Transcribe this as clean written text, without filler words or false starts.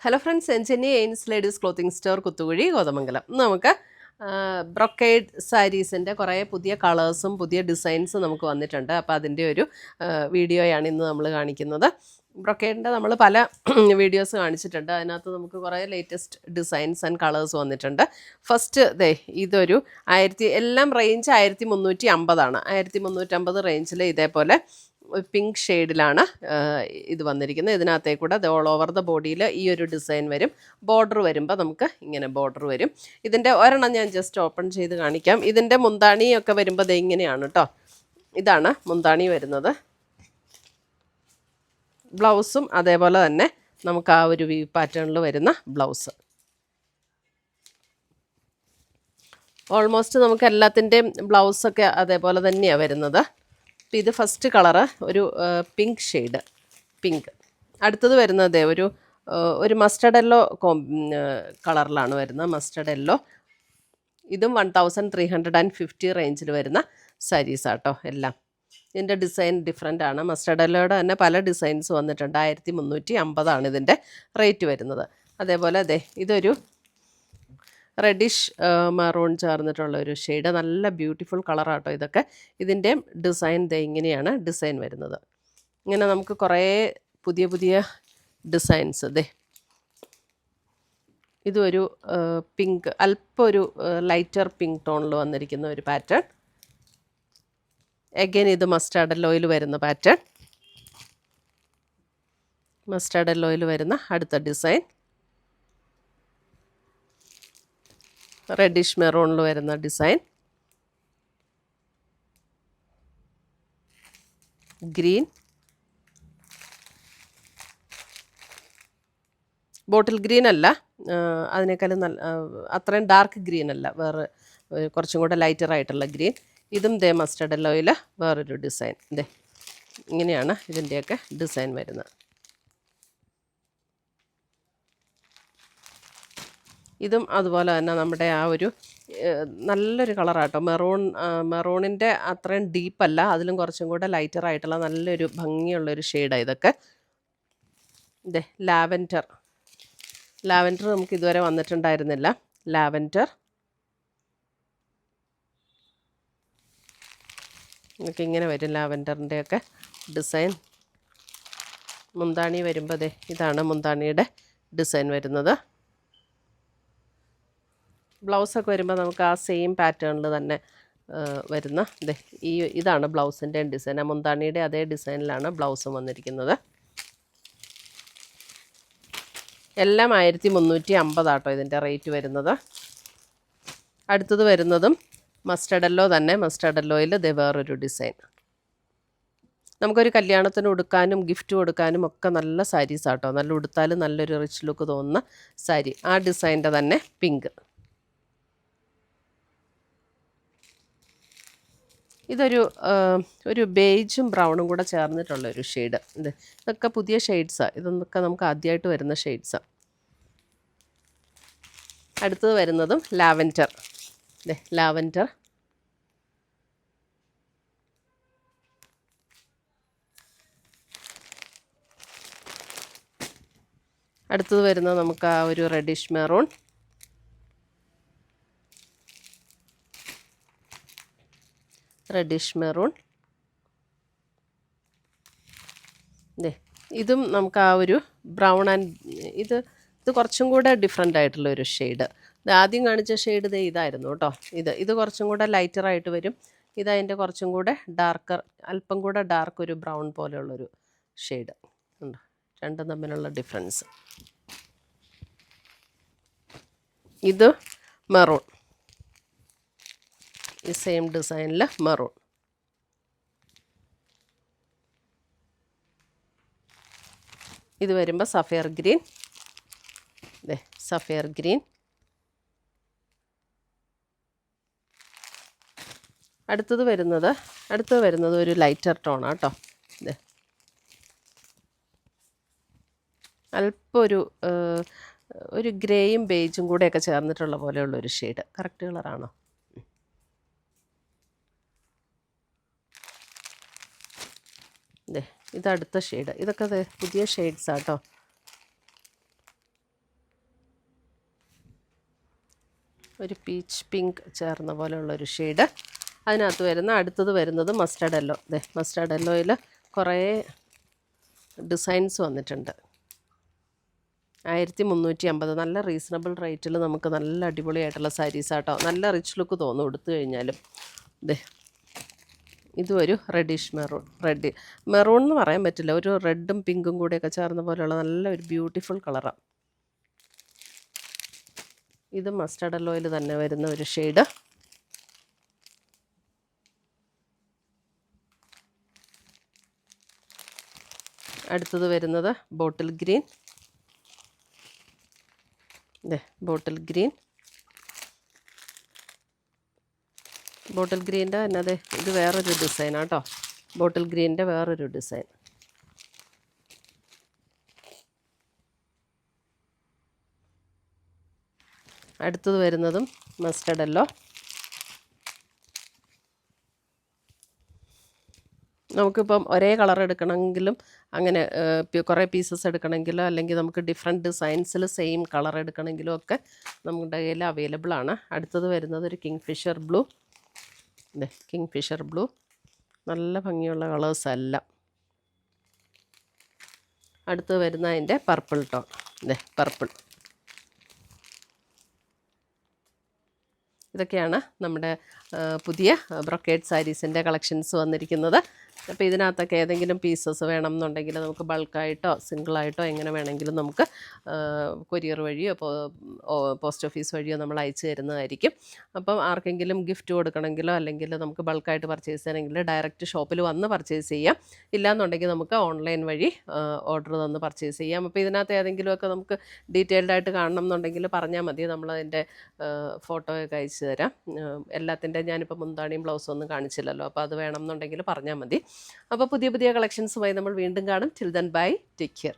Hello friends, എൻജനി എയിൻസ് ladies clothing store Kuthukuzhi Kothamangalam. നമുക്ക് ബ്രൊക്കേഡ് സാരീസിൻ്റെ കുറേ പുതിയ കളേഴ്സും പുതിയ ഡിസൈൻസും നമുക്ക് വന്നിട്ടുണ്ട്. അപ്പോൾ അതിൻ്റെ ഒരു വീഡിയോയാണ് ഇന്ന് നമ്മൾ കാണിക്കുന്നത്. ബ്രൊക്കേഡിൻ്റെ നമ്മൾ പല വീഡിയോസ് കാണിച്ചിട്ടുണ്ട്. അതിനകത്ത് നമുക്ക് കുറേ ലേറ്റസ്റ്റ് ഡിസൈൻസ് ആൻഡ് കളേഴ്സ് വന്നിട്ടുണ്ട്. ഫസ്റ്റ് ഇതൊരു എല്ലാം റേഞ്ച് 1350 1350 റേഞ്ചിൽ ഇതേപോലെ പിങ്ക് ഷെയ്ഡിലാണ് ഇത് വന്നിരിക്കുന്നത്. ഇതിനകത്തേക്കൂടെ ഓൾ ഓവർ ദ ബോഡിയിൽ ഈ ഒരു ഡിസൈൻ വരും. ബോർഡർ വരുമ്പോൾ നമുക്ക് ഇങ്ങനെ ബോർഡർ വരും. ഇതിൻ്റെ ഒരെണ്ണം ഞാൻ ജസ്റ്റ് ഓപ്പൺ ചെയ്ത് കാണിക്കാം. ഇതിൻ്റെ മുന്താണിയൊക്കെ വരുമ്പോൾ ഇത് ഇങ്ങനെയാണ് കേട്ടോ. ഇതാണ് മുന്താണി വരുന്നത്. ബ്ലൗസും അതേപോലെ തന്നെ നമുക്ക് ആ ഒരു വി പാറ്റേണിൽ വരുന്ന ബ്ലൗസ്. ഓൾമോസ്റ്റ് നമുക്ക് എല്ലാത്തിൻ്റെയും ബ്ലൗസൊക്കെ അതേപോലെ തന്നെയാണ് വരുന്നത്. അപ്പോൾ ഇത് ഫസ്റ്റ് കളറ് ഒരു പിങ്ക് ഷെയ്ഡ്, പിങ്ക്. അടുത്തത് വരുന്നത് ഒരു മസ്റ്റർഡ് യെല്ലോ കളറിലാണ് വരുന്നത്, മസ്റ്റർഡ് യെല്ലോ. ഇതും 1350 റേഞ്ചിൽ വരുന്ന സാരീസാട്ടോ എല്ലാം. ഇതിൻ്റെ ഡിസൈൻ ഡിഫറെൻ്റ് ആണ്. മസ്റ്റർഡ് യെല്ലോയുടെ തന്നെ പല ഡിസൈൻസ് വന്നിട്ടുണ്ട്. 1350 ഇതിൻ്റെ റേറ്റ് വരുന്നത്. അതേപോലെ ഇതൊരു റെഡിഷ് മറൂൺ ചേർന്നിട്ടുള്ള ഒരു ഷെയ്ഡ്. നല്ല ബ്യൂട്ടിഫുൾ കളറാട്ടോ ഇതൊക്കെ. ഇതിൻ്റെ ഡിസൈൻ ഇങ്ങനെയാണ് ഡിസൈൻ വരുന്നത്. ഇങ്ങനെ നമുക്ക് കുറേ പുതിയ പുതിയ ഡിസൈൻസ്. ഇതൊരു പിങ്ക്, അല്പം ഒരു ലൈറ്റർ പിങ്ക് ടോണിൽ വന്നിരിക്കുന്ന ഒരു പാറ്റേൺ. എഗെയിൻ ഇത് മസ്റ്റാർഡ് യെല്ലോയിൽ വരുന്ന പാറ്റേൺ. മസ്റ്റാർഡ് യെല്ലോയിൽ വരുന്ന അടുത്ത ഡിസൈൻ. റെഡിഷ് മെറൂണിൽ വരുന്ന ഡിസൈൻ. ഗ്രീൻ, ബോട്ടിൽ ഗ്രീൻ അല്ല, അതിനേക്കാളും നല്ല അത്രയും ഡാർക്ക് ഗ്രീൻ അല്ല, വേറെ കുറച്ചും കൂടെ ലൈറ്റർ ആയിട്ടുള്ള ഗ്രീൻ. ഇതും മസ്റ്റർഡ് യെല്ലോയിൽ വേറൊരു ഡിസൈൻ. ഇങ്ങനെയാണ് ഇതിൻ്റെയൊക്കെ ഡിസൈൻ വരുന്നത്. ഇതും അതുപോലെ തന്നെ നമ്മുടെ ആ ഒരു നല്ലൊരു കളറാട്ടോ. മെറൂണിൻ്റെ അത്രയും ഡീപ്പല്ല, അതിലും കുറച്ചും കൂടെ ലൈറ്ററായിട്ടുള്ള നല്ലൊരു ഭംഗിയുള്ളൊരു ഷെയ്ഡാണ് ഇതൊക്കെ. ലാവൻഡർ നമുക്ക് ഇതുവരെ വന്നിട്ടുണ്ടായിരുന്നില്ല. ലാവൻഡർ നമുക്ക് ഇങ്ങനെ വരും. ലാവൻഡറിൻ്റെയൊക്കെ ഡിസൈൻ. മുന്താണി വരുമ്പോൾ ഇതാണ് മുന്താണിയുടെ ഡിസൈൻ വരുന്നത്. ബ്ലൗസൊക്കെ വരുമ്പോൾ നമുക്ക് ആ സെയിം പാറ്റേണിൽ തന്നെ വരുന്ന ഇതാണ് ബ്ലൗസിൻ്റെ ഡിസൈൻ. ആ മുന്താണിയുടെ അതേ ഡിസൈനിലാണ് ബ്ലൗസും വന്നിരിക്കുന്നത്. എല്ലാം 1350 ആട്ടോ ഇതിൻ്റെ റേറ്റ് വരുന്നത്. അടുത്തത് വരുന്നതും മസ്റ്റർഡ് യെല്ലോ തന്നെ. മസ്റ്റർഡ് യെല്ലോയിൽ വേറൊരു ഡിസൈൻ. നമുക്കൊരു കല്യാണത്തിന് ഉടുക്കാനും ഗിഫ്റ്റ് കൊടുക്കാനും ഒക്കെ നല്ല സാരീസാട്ടോ. നല്ല ഉടുത്താലും നല്ലൊരു റിച്ച് ലുക്ക് തോന്നുന്ന സാരി. ആ ഡിസൈൻ്റെ തന്നെ പിങ്ക്. ഇതൊരു ബേജും ബ്രൗണും കൂടെ ചേർന്നിട്ടുള്ളൊരു ഷെയ്ഡ്. ഇതൊക്കെ പുതിയ ഷെയ്ഡ്സാണ്. ഇതൊക്കെ നമുക്ക് ആദ്യമായിട്ട് വരുന്ന ഷെയ്ഡ്സാണ്. അടുത്തത് വരുന്നതും ലാവൻഡർ. ലാവൻഡർ. അടുത്തത് വരുന്നത് നമുക്ക് ആ ഒരു റെഡിഷ് മെറൂൺ. Reddish maroon. ഇതും നമുക്ക് ആ ഒരു ബ്രൗൺ ആൻഡ് ഇത് കുറച്ചും കൂടെ ഡിഫറെൻ്റ് ആയിട്ടുള്ളൊരു ഷെയ്ഡ്. ആദ്യം കാണിച്ച ഷെയ്ഡ് ഇതായിരുന്നു കേട്ടോ. ഇത് കുറച്ചും കൂടെ ലൈറ്ററായിട്ട് വരും. ഇതതിൻ്റെ കുറച്ചും കൂടെ ഡാർക്കർ, അല്പം കൂടെ ഡാർക്ക് ഒരു ബ്രൗൺ പോലെയുള്ളൊരു ഷെയ്ഡ് ഉണ്ട്. രണ്ടും തമ്മിലുള്ള ഡിഫറൻസ്. ഇത് മെറൂൺ. ഈ സെയിം ഡിസൈനിൽ മെറൂൺ. ഇത് വരുമ്പോൾ സഫയർ ഗ്രീൻ. Sapphire green. അടുത്തത് വരുന്നത് ഒരു ലൈറ്റർ ടോണാണ് കേട്ടോ. അല്പം ഒരു ഗ്രേയും ബേജും കൂടെയൊക്കെ ചേർന്നിട്ടുള്ള പോലെയുള്ളൊരു ഷെയ്ഡ്. കറക്റ്റ് കളറാണോ? ഇതടുത്ത ഷെയ്ഡ്. ഇതൊക്കെ പുതിയ ഷെയ്ഡ്സാട്ടോ. ഒരു പീച്ച് പിങ്ക് ചേർന്ന പോലെയുള്ളൊരു ഷെയ്ഡ്. അതിനകത്ത് വരുന്ന അടുത്തത് വരുന്നത് മസ്റ്റർഡ് യെല്ലോ. മസ്റ്റർഡ് യെല്ലോയിൽ കുറേ ഡിസൈൻസ് വന്നിട്ടുണ്ട്. 1350, നല്ല റീസണബിൾ റേറ്റിൽ നമുക്ക് നല്ല അടിപൊളിയായിട്ടുള്ള സാരീസാട്ടോ. നല്ല റിച്ച് ലുക്ക് തോന്നും എടുത്തു കഴിഞ്ഞാലും. ഇതും ഒരു റെഡിഷ് മെറൂൺ എന്ന് പറയാൻ പറ്റില്ല, ഒരു റെഡും പിങ്കും കൂടെയൊക്കെ ചേർന്ന പോലെയുള്ള നല്ല ഒരു ബ്യൂട്ടിഫുൾ കളറാണ്. ഇത് മസ്റ്റർഡ് യെല്ലോയിൽ തന്നെ വരുന്ന ഒരു ഷെയ്ഡ്. അടുത്തത് വരുന്നത് ബോട്ടിൽ ഗ്രീൻ. ബോട്ടിൽ ഗ്രീൻ്റെ തന്നെ ഇത് വേറൊരു ഡിസൈനാണ് കേട്ടോ. ബോട്ടിൽ ഗ്രീനിൻ്റെ വേറൊരു ഡിസൈൻ. അടുത്തത് വരുന്നതും മസ്റ്റർഡ് യെല്ലോ. നമുക്കിപ്പം ഒരേ കളർ എടുക്കണമെങ്കിലും അങ്ങനെ കുറേ പീസസ് എടുക്കണമെങ്കിലോ അല്ലെങ്കിൽ നമുക്ക് ഡിഫറെൻറ്റ് ഡിസൈൻസിൽ സെയിം കളർ എടുക്കണമെങ്കിലും ഒക്കെ നമ്മുടെ കയ്യിൽ അവൈലബിൾ ആണ്. അടുത്തത് വരുന്നത് ഒരു കിങ് ഫിഷർ ബ്ലൂ. നല്ല ഭംഗിയുള്ള കളേഴ്സെല്ലാം. അടുത്തത് വരുന്ന അതിൻ്റെ പർപ്പിൾ ടോൺ. പർപ്പിൾ. ഇതൊക്കെയാണ് നമ്മുടെ പുതിയ ബ്രൊക്കേഡ് സാരീസിൻ്റെ കളക്ഷൻസ് വന്നിരിക്കുന്നത്. അപ്പോൾ ഇതിനകത്തൊക്കെ ഏതെങ്കിലും പീസസ് വേണം എന്നുണ്ടെങ്കിൽ നമുക്ക് ബൾക്കായിട്ടോ സിംഗിളായിട്ടോ എങ്ങനെ വേണമെങ്കിലും നമുക്ക് കൊറിയർ വഴിയോ പോസ്റ്റ് ഓഫീസ് വഴിയോ നമ്മൾ അയച്ചു തരുന്നതായിരിക്കും. അപ്പം ആർക്കെങ്കിലും ഗിഫ്റ്റ് കൊടുക്കണമെങ്കിലോ അല്ലെങ്കിൽ നമുക്ക് ബൾക്കായിട്ട് പർച്ചേസ് ചെയ്യണമെങ്കിൽ ഡയറക്റ്റ് ഷോപ്പിൽ വന്ന് പർച്ചേസ് ചെയ്യാം. ഇല്ലയെന്നുണ്ടെങ്കിൽ നമുക്ക് ഓൺലൈൻ വഴി ഓർഡർ തന്ന് പർച്ചേസ് ചെയ്യാം. അപ്പോൾ ഇതിനകത്ത് ഏതെങ്കിലുമൊക്കെ നമുക്ക് ഡീറ്റെയിൽഡായിട്ട് കാണണം എന്നുണ്ടെങ്കിൽ പറഞ്ഞാൽ മതി, നമ്മളതിൻ്റെ ഫോട്ടോയൊക്കെ അയച്ചു തരാം. എല്ലാത്തിൻ്റെ ഞാനിപ്പോൾ മുന്താണിയും ബ്ലൗസും ഒന്നും കാണിച്ചില്ലല്ലോ, അപ്പോൾ അത് വേണം എന്നുണ്ടെങ്കിൽ പറഞ്ഞാൽ മതി. അപ്പോൾ പുതിയ കളക്ഷൻസുമായി നമ്മൾ വീണ്ടും കാണും. Till then bye, take care.